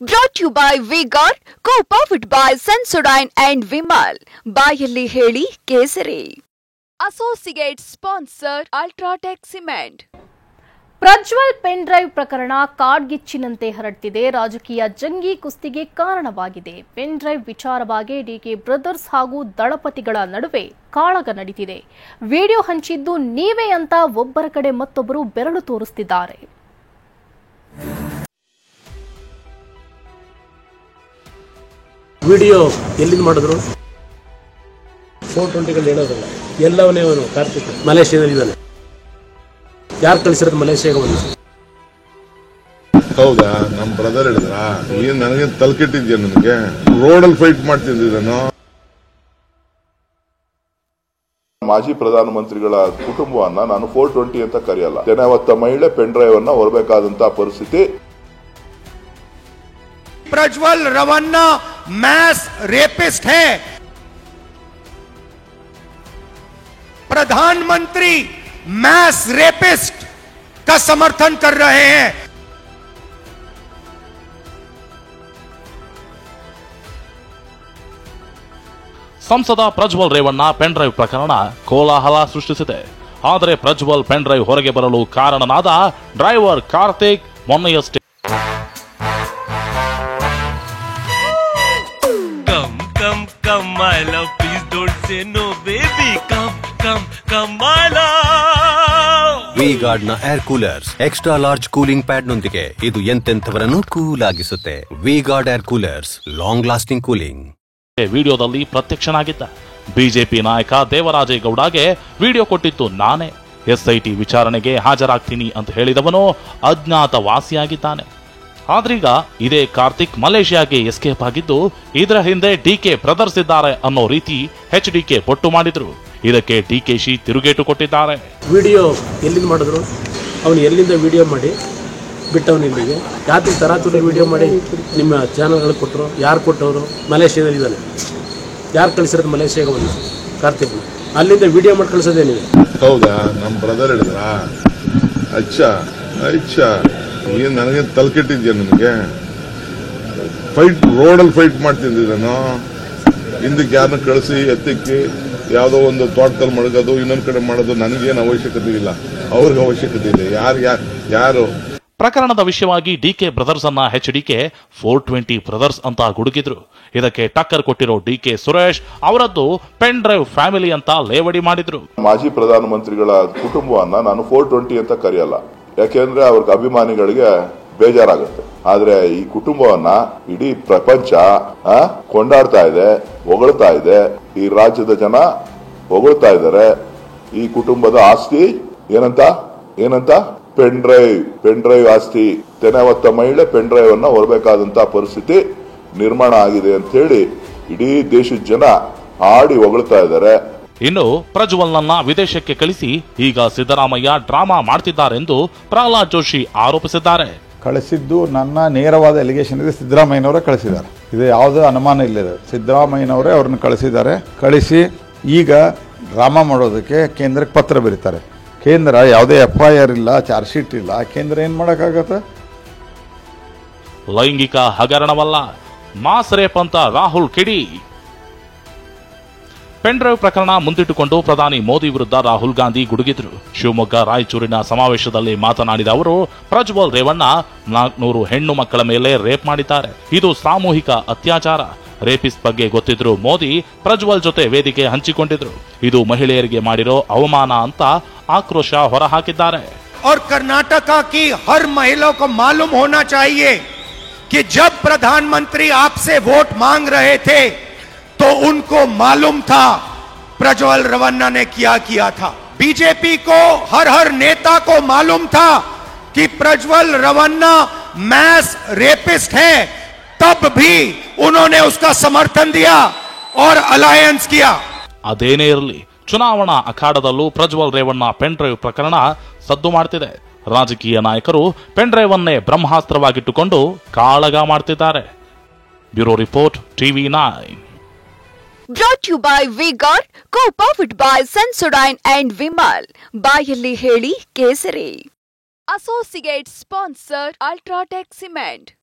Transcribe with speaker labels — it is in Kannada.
Speaker 1: Brought to you by V-Guard, co-powered by Sensodyne and Vimal. ಬಾಯಲ್ಲಿ ಹೇಳಿ ಕೇಸರಿ. Associate sponsor Ultratech Cement.
Speaker 2: Prajwal pen drive ಪ್ರಕರಣ ಕಾಡ್ಗಿಚ್ಚಿನಂತೆ ಹರಡ್ತಿದೆ. ರಾಜಕೀಯ ಜಂಗಿ ಕುಸ್ತಿಗೆ ಕಾರಣವಾಗಿದೆ. ಪೆನ್ ಡ್ರೈವ್ ವಿಚಾರವಾಗಿ ಡಿಕೆ ಬ್ರದರ್ಸ್ ಹಾಗೂ ದಳಪತಿಗಳ ನಡುವೆ ಕಾಳಗ ನಡೀತಿದೆ. ವಿಡಿಯೋ ಹಂಚಿದ್ದು ನೀವೇ ಅಂತ ಒಬ್ಬರ ಕಡೆ ಮತ್ತೊಬ್ಬರು ಬೆರಳು ತೋರಿಸುತ್ತಿದ್ದಾರೆ.
Speaker 3: ವಿಡಿಯೋ ಎಲ್ಲಿಂದ ಮಾಡಿದ್ರು? 420 ಹೇಳೋದಿಲ್ಲ. ಎಲ್ಲವನೇ ಅವನು ಕಾರ್ತಿಕ್ ಮಲೇಷ್ಯಾದಲ್ಲಿ ಇದ್ದಾನೆ. ಯಾರು ಕಳಿಸಿರೋದು ಮಲೇಷ್ಯಾಗೆ? ಒಂದು
Speaker 4: ಹೌದಾ? ನಮ್ಮ ಬ್ರದರ್ ಹೇಳಿದ್ರಾ? ಏನ್ ನನಗೆ ತಲೆಕೆಟ್ಟಿದ್ಯಾ? ನನಗೆ ರೋಡಲ್ಲಿ ಫೈಟ್ ಮಾಡ್ತಿದ್ದಾನು.
Speaker 5: ಮಾಜಿ ಪ್ರಧಾನಮಂತ್ರಿಗಳ ಕುಟುಂಬವನ್ನ ನಾನು 420 ಅಂತ ಕರೆಯಲ್ಲ. ಜನ ಮಹಿಳೆ ಪೆನ್ ಡ್ರೈವ್ ಅನ್ನ ಹೊರಬೇಕಾದಂತಹ ಪರಿಸ್ಥಿತಿ.
Speaker 6: प्रज्वल रवन्ना मैस रेपिस्ट है. प्रधानमंत्री मैस रेपिस्ट का समर्थन कर रहे हैं.
Speaker 7: ಸಂಸದ ಪ್ರಜ್ವಲ್ ರೇವಣ್ಣ ಪೆನ್ ಡ್ರೈವ್ ಪ್ರಕರಣ ಕೋಲಾಹಲ ಸೃಷ್ಟಿಸಿದೆ. ಆದರೆ ಪ್ರಜ್ವಲ್ ಪೆನ್ ಡ್ರೈವ್ ಹೊರಗೆ ಬರಲು ಕಾರಣನಾದ ಡ್ರೈವರ್ ಕಾರ್ತಿಕ್ ಮೊನ್ನೆಯಷ್ಟೇ
Speaker 8: Come my love, please don't say no baby. Come my love.
Speaker 9: V-Guard ನ air coolers extra large cooling pad ನೊಂದಿಗೆ ಇದು ಎಂತೆಂಥವರನ್ನು ಕೂಲ್ ಆಗಿಸುತ್ತೆ. V-Guard air coolers, long lasting cooling.
Speaker 7: ವಿಡಿಯೋದಲ್ಲಿ ಪ್ರತ್ಯಕ್ಷನಾಗಿದ್ದ ಬಿಜೆಪಿ ನಾಯಕ ದೇವರಾಜೇಗೌಡಗೆ ವಿಡಿಯೋ ಕೊಟ್ಟಿತ್ತು ನಾನೇ. SIT ವಿಚಾರಣೆಗೆ ಹಾಜರಾಗ್ತೀನಿ ಅಂತ ಹೇಳಿದವನು ಅಜ್ಞಾತ ವಾಸಿಯಾಗಿದ್ದಾನೆ. ಆದ್ರೀಗ ಇದೇ ಕಾರ್ತಿಕ್ ಮಲೇಷ್ಯಾಗೆ ಎಸ್ಕೇಪ್ ಆಗಿದ್ದು, ಇದರ ಹಿಂದೆ ಡಿಕೆ ಬ್ರದರ್ಸ್ ಇದ್ದಾರೆ ಅನ್ನೋ ರೀತಿ HDK ಪೊಟ್ಟು ಮಾಡಿದ್ರು. ಇದಕ್ಕೆ ಡಿಕೆಶಿ ತಿರುಗೇಟು ಕೊಟ್ಟಿದ್ದಾರೆ.
Speaker 3: ವಿಡಿಯೋ ಎಲ್ಲಿಂದ ಮಾಡಿದ್ರು? ಅವನು ಎಲ್ಲಿಂದ ವಿಡಿಯೋ ಮಾಡಿ ಬಿಟ್ಟವನು ಇಲ್ಲಿಗೆ? ಯಾಕೆ ತರಾತುರಿ ವಿಡಿಯೋ ಮಾಡಿ ನಿಮ್ಮ ಚಾನಲ್ಗಳಿಗೆ ಕೊಟ್ಟರು? ಯಾರು ಕೊಟ್ಟವರು? ಮಲೇಷ್ಯಾದಲ್ಲಿ ಇದ್ದಾನೆ. ಯಾರು ಕಳಿಸಿರೋದು ಮಲೇಷ್ಯಾಗೆ? ಒಂದು ಕಾರ್ತಿಕ್ ಅಲ್ಲಿಂದ ವಿಡಿಯೋ ಮಾಡಿ ಕಳಿಸೋದೇ ನೀವು?
Speaker 4: ಹೌದಾ? ನಮ್ಮ ಬ್ರದರ್ ಹೇಳಿದ್ರಾ? ಅಚ್ಚಾ ಏನ್ ನನಗೆ ತಲೆಕೆಟ್ಟಿದ್ಯಾ? ನನಗೆ ಫೈಟ್ ರೋಡಲ್ಲಿ ಫೈಟ್ ಮಾಡ್ತಿದ್ದಾನು. ಹಿಂದಕ್ಕೆ ಯಾರನ್ನ ಕಳಿಸಿ ಎತ್ತಿಕ್ಕಿ ಯಾವುದೋ ಒಂದು ತೋಟದಲ್ಲಿ ಮಡಗೋದು, ಇನ್ನೊಂದು ಕಡೆ ಮಾಡೋದು ನನಗೇನು ಅವಶ್ಯಕತೆ ಇಲ್ಲ. ಅವ್ರಿಗೆ ಅವಶ್ಯಕತೆ ಇದೆ. ಯಾರು
Speaker 7: ಪ್ರಕರಣದ ವಿಷಯವಾಗಿ ಡಿಕೆ ಬ್ರದರ್ಸ್ ಅನ್ನ HDK 420 ಬ್ರದರ್ಸ್ ಅಂತ ಗುಡುಗಿದ್ರು. ಇದಕ್ಕೆ ಟಕ್ಕರ್ ಕೊಟ್ಟಿರೋ ಡಿಕೆ ಸುರೇಶ್ ಅವರದ್ದು ಪೆನ್ ಡ್ರೈವ್ ಫ್ಯಾಮಿಲಿ ಅಂತ ಲೇವಡಿ ಮಾಡಿದ್ರು.
Speaker 5: ಮಾಜಿ ಪ್ರಧಾನಮಂತ್ರಿಗಳ ಕುಟುಂಬವನ್ನ ನಾನು 420 ಅಂತ ಕರೆಯಲ್ಲ. ಯಾಕೆಂದ್ರೆ ಅವ್ರಿಗೆ ಅಭಿಮಾನಿಗಳಿಗೆ ಬೇಜಾರಾಗುತ್ತೆ. ಆದ್ರೆ ಈ ಕುಟುಂಬವನ್ನ ಇಡೀ ಪ್ರಪಂಚ ಕೊಂಡಾಡ್ತಾ ಇದೆ, ಹೊಗಳ್ತಾ ಇದೆ. ಈ ರಾಜ್ಯದ ಜನ ಹೊಗಳ್ತಾ ಇದ್ದಾರೆ. ಈ ಕುಟುಂಬದ ಆಸ್ತಿ ಏನಂತ ಪೆನ್ ಡ್ರೈವ್ ಆಸ್ತಿ. ತೆನೆ ಮಹಿಳೆ ಪೆನ್ ಡ್ರೈವ್ ಅನ್ನ ಹೊರಬೇಕಾದಂತಹ ಪರಿಸ್ಥಿತಿ ನಿರ್ಮಾಣ ಆಗಿದೆ ಅಂತ ಹೇಳಿ ಇಡೀ ದೇಶದ ಜನ ಆಡಿ ಹೊಗಳ್ತಾ ಇದ್ದಾರೆ.
Speaker 7: ಇನ್ನು ಪ್ರಜ್ವಲ್ನನ್ನ ವಿದೇಶಕ್ಕೆ ಕಳಿಸಿ ಈಗ ಸಿದ್ದರಾಮಯ್ಯ ಡ್ರಾಮಾ ಮಾಡ್ತಿದ್ದಾರೆಂದು ಪ್ರಹ್ಲಾದ್ ಜೋಶಿ ಆರೋಪಿಸಿದ್ದಾರೆ.
Speaker 10: ಕಳಿಸಿದ್ದು ನನ್ನ ನೇರವಾದ ಎಲಿಗೇಷನ್ ಇದೆ. ಸಿದ್ದರಾಮಯ್ಯನವರೇ ಕಳಿಸಿದ್ದಾರೆ. ಇದು ಯಾವುದೇ ಅನುಮಾನ ಇಲ್ಲದೆ ಸಿದ್ದರಾಮಯ್ಯನವರೇ ಅವ್ರನ್ನ ಕಳಿಸಿ ಈಗ ಡ್ರಾಮಾ ಮಾಡೋದಕ್ಕೆ ಕೇಂದ್ರಕ್ಕೆ ಪತ್ರ ಬರೀತಾರೆ. ಕೇಂದ್ರ ಯಾವುದೇ FIR ಇಲ್ಲ, ಚಾರ್ಜ್ ಶೀಟ್ ಇಲ್ಲ. ಕೇಂದ್ರ ಏನ್ ಮಾಡೋಕ್ಕಾಗತ್ತೆ?
Speaker 7: ಲೈಂಗಿಕ ಹಗರಣವಲ್ಲ, ಮಾಸ್ ರೇಪ್ ಅಂತ ರಾಹುಲ್ ಕಿಡಿ. ಪೆನ್ ಡ್ರೈವ್ ಪ್ರಕರಣ ಮುಂದಿಟ್ಟುಕೊಂಡು ಪ್ರಧಾನಿ ಮೋದಿ ವಿರುದ್ಧ ರಾಹುಲ್ ಗಾಂಧಿ ಗುಡುಗಿದ್ರು. ಶಿವಮೊಗ್ಗ ರಾಯಚೂರಿನ ಸಮಾವೇಶದಲ್ಲಿ ಮಾತನಾಡಿದ ಅವರು, ಪ್ರಜ್ವಲ್ ರೇವಣ್ಣ 400 ಹೆಣ್ಣು ಮಕ್ಕಳ ಮೇಲೆ ರೇಪ್ ಮಾಡಿದ್ದಾರೆ. ಇದು ಸಾಮೂಹಿಕ ಅತ್ಯಾಚಾರ. ರೇಪಿಸ್ಟ್ ಬಗ್ಗೆ ಗೊತ್ತಿದ್ರು ಮೋದಿ ಪ್ರಜ್ವಲ್ ಜೊತೆ ವೇದಿಕೆ ಹಂಚಿಕೊಂಡಿದ್ರು. ಇದು ಮಹಿಳೆಯರಿಗೆ ಮಾಡಿರೋ ಅವಮಾನ ಅಂತ ಆಕ್ರೋಶ ಹೊರಹಾಕಿದ್ದಾರೆ.
Speaker 6: और कर्नाटका की हर महिला को मालूम होना चाहिए कि जब प्रधानमंत्री आपसे वोट मांग रहे थे तो उनको मालूम था प्रज्वल रवन्ना ने क्या किया था. बीजेपी को हर नेता को मालूम था कि प्रज्वल रवन्ना मैस रेपिस्ट है. तब भी उन्होंने उसका समर्थन दिया और अलायंस किया.
Speaker 7: ಅದೇನೇ ಇರಲಿ, ಚುನಾವಣಾ ಅಖಾಡದಲ್ಲೂ ಪ್ರಜ್ವಲ್ ರೇವಣ್ಣ ಪೆನ್ ಡ್ರೈವ್ ಪ್ರಕರಣ ಸದ್ದು ಮಾಡ್ತಿದೆ. ರಾಜಕೀಯ ನಾಯಕರು ಪೆನ್ ಡ್ರೈವ್ ಅನ್ನೇ ಬ್ರಹ್ಮಾಸ್ತ್ರವಾಗಿಟ್ಟುಕೊಂಡು ಕಾಳಗ ಮಾಡ್ತಿದ್ದಾರೆ. Bureau report TV9.
Speaker 1: Brought to you by V-Guard, co-powered by Sensodyne and Vimal. ಬಾಯಲ್ಲಿ ಹೇಳಿ ಕೇಸರಿ. Associate sponsor Ultratech Cement.